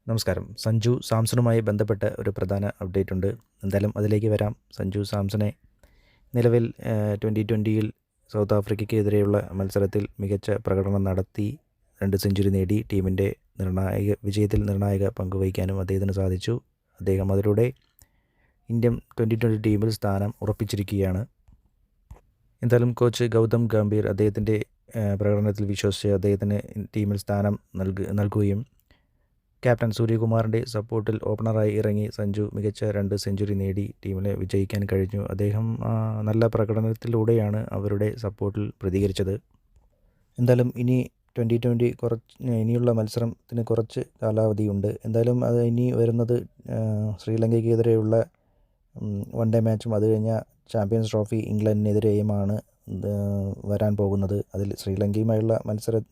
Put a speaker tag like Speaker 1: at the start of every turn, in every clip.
Speaker 1: നമസ്കാരം. സഞ്ജു സാംസണുമായി ബന്ധപ്പെട്ട ഒരു പ്രധാന അപ്ഡേറ്റ് ഉണ്ട്. എന്തായാലും അതിലേക്ക് വരാം. സഞ്ജു സാംസണെ നിലവിൽ 2020-ൽ സൗത്ത് ആഫ്രിക്കയ്ക്കെതിരെയുള്ള മത്സരത്തിൽ മികച്ച പ്രകടനം നടത്തി 2 സെഞ്ചുറി നേടി ടീമിൻ്റെ വിജയത്തിൽ നിർണായക പങ്കുവഹിക്കാനും അദ്ദേഹത്തിന് സാധിച്ചു. അദ്ദേഹം അതിലൂടെ ഇന്ത്യൻ 2020 ടീമിൽ സ്ഥാനം ഉറപ്പിച്ചിരിക്കുകയാണ്. എന്തായാലും കോച്ച് ഗൗതം ഗംഭീർ അദ്ദേഹത്തിൻ്റെ പ്രകടനത്തിൽ വിശ്വസിച്ച് അദ്ദേഹത്തിന് ടീമിൽ സ്ഥാനം നൽകുകയും ക്യാപ്റ്റൻ സൂര്യകുമാറിൻ്റെ സപ്പോർട്ടിൽ ഓപ്പണറായി ഇറങ്ങി സഞ്ജു മികച്ച 2 സെഞ്ചുറി നേടി ടീമിനെ വിജയിക്കാൻ കഴിഞ്ഞു. അദ്ദേഹം നല്ല പ്രകടനത്തിലൂടെയാണ് അവരുടെ സപ്പോർട്ടിൽ പ്രതികരിച്ചത്. എന്തായാലും ഇനി 2020 ഇനിയുള്ള മത്സരത്തിന് കുറച്ച് കാലാവധിയുണ്ട്. എന്തായാലും അത് ഇനി വരുന്നത് ശ്രീലങ്കയ്ക്കെതിരെയുള്ള വൺ ഡേ മാച്ചും അത് കഴിഞ്ഞാൽ ചാമ്പ്യൻസ് ട്രോഫി ഇംഗ്ലണ്ടിനെതിരെയുമാണ് വരാൻ പോകുന്നത്. അതിൽ ശ്രീലങ്കയുമായുള്ള മത്സരം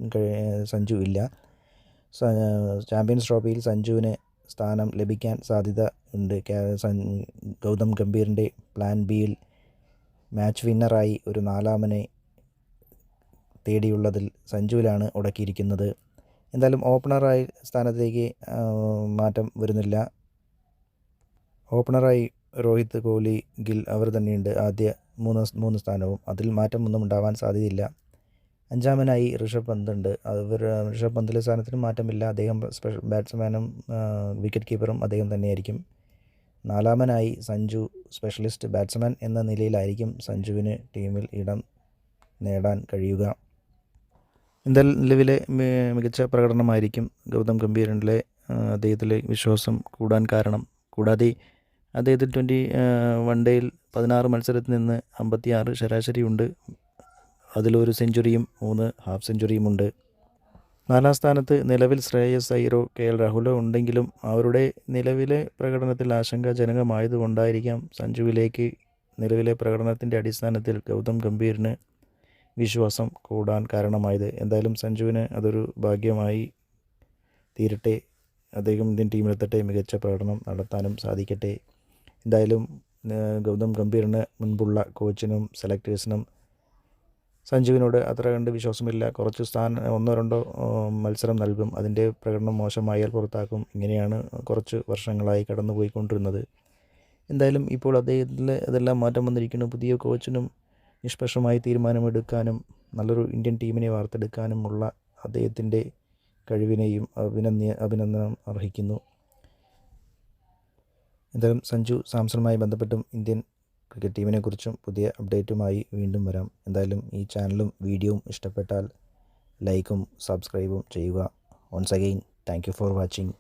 Speaker 1: സഞ്ജു ഇല്ല. ചാമ്പ്യൻസ് ട്രോഫിയിൽ സഞ്ജുവിന് സ്ഥാനം ലഭിക്കാൻ സാധ്യത ഉണ്ട്. ഗൗതം ഗംഭീറിൻ്റെ പ്ലാൻ ബിയിൽ മാച്ച് വിന്നറായി ഒരു 4-മനെ തേടിയുള്ളതിൽ സഞ്ജുവിലാണ് ഉടക്കിയിരിക്കുന്നത്. എന്തായാലും ഓപ്പണറായി സ്ഥാനത്തേക്ക് മാറ്റം വരുന്നില്ല. ഓപ്പണറായി രോഹിത്, കോഹ്ലി, ഗിൽ അവർ തന്നെയുണ്ട് ആദ്യ മൂന്ന് സ്ഥാനവും. അതിൽ മാറ്റമൊന്നും ഉണ്ടാവാൻ സാധ്യതയില്ല. 5-മനായി ഋഷഭ് പന്ത് ഉണ്ട്. ഋഷഭ് പന്തിലെ സ്ഥാനത്തിന് മാറ്റമില്ല. അദ്ദേഹം ബാറ്റ്സ്മാനും വിക്കറ്റ് കീപ്പറും അദ്ദേഹം തന്നെയായിരിക്കും. 4-മനായി സഞ്ജു സ്പെഷ്യലിസ്റ്റ് ബാറ്റ്സ്മാൻ എന്ന നിലയിലായിരിക്കും സഞ്ജുവിന് ടീമിൽ ഇടം നേടാൻ കഴിയുക. എന്തായാലും നിലവിലെ മികച്ച പ്രകടനമായിരിക്കും ഗൗതം ഗംഭീറിൻ്റെ അദ്ദേഹത്തിലെ വിശ്വാസം കൂടാൻ കാരണം. കൂടാതെ അദ്ദേഹത്തിൽ 21 ഡേയിൽ 16 മത്സരത്തിൽ നിന്ന് 56 ശരാശരിയുണ്ട്. അതിലൊരു സെഞ്ചുറിയും 3 ഹാഫ് സെഞ്ചുറിയുമുണ്ട്. 4-ാം സ്ഥാനത്ത് നിലവിൽ ശ്രേയസ് അയ്യരോ KL രാഹുലോ ഉണ്ടെങ്കിലും അവരുടെ നിലവിലെ പ്രകടനത്തിൽ ആശങ്കാജനകമായതുകൊണ്ടായിരിക്കാം സഞ്ജുവിലേക്ക് നിലവിലെ പ്രകടനത്തിൻ്റെ അടിസ്ഥാനത്തിൽ ഗൗതം ഗംഭീറിന് വിശ്വാസം കൂടാൻ കാരണമായത്. എന്തായാലും സഞ്ജുവിന് അതൊരു ഭാഗ്യമായി തീരട്ടെ. അദ്ദേഹം ഇന്ത്യൻ ടീമിലെത്തട്ടെ. മികച്ച പ്രകടനം നടത്താനും സാധിക്കട്ടെ. എന്തായാലും ഗൗതം ഗംഭീറിന് മുൻപുള്ള കോച്ചിനും സെലക്ടേഴ്സിനും സഞ്ജുവിനോട് അത്ര കണ്ട് വിശ്വാസമില്ല. കുറച്ച് 1-2 മത്സരം നൽകും. അതിൻ്റെ പ്രകടനം മോശമായാൽ പുറത്താക്കും. ഇങ്ങനെയാണ് കുറച്ച് വർഷങ്ങളായി കടന്നുപോയിക്കൊണ്ടിരുന്നത്. എന്തായാലും ഇപ്പോൾ അദ്ദേഹത്തിൽ അതെല്ലാം മാറ്റം വന്നിരിക്കുന്നു. പുതിയ കോച്ചിനും നിഷ്പക്ഷമായി തീരുമാനമെടുക്കാനും നല്ലൊരു ഇന്ത്യൻ ടീമിനെ വാർത്തെടുക്കാനുമുള്ള അദ്ദേഹത്തിൻ്റെ കഴിവിനെയും അഭിനന്ദനം അർഹിക്കുന്നു. എന്തായാലും സഞ്ജു സാംസണുമായി ബന്ധപ്പെട്ടും ഇന്ത്യൻ ക്രിക്കറ്റ് ടീമിനെക്കുറിച്ചും പുതിയ അപ്ഡേറ്റുമായി വീണ്ടും വരാം. എന്തായാലും ഈ ചാനലും വീഡിയോയും ഇഷ്ടപ്പെട്ടാൽ ലൈക്കും സബ്സ്ക്രൈബും ചെയ്യുക. Once again thank you for watching.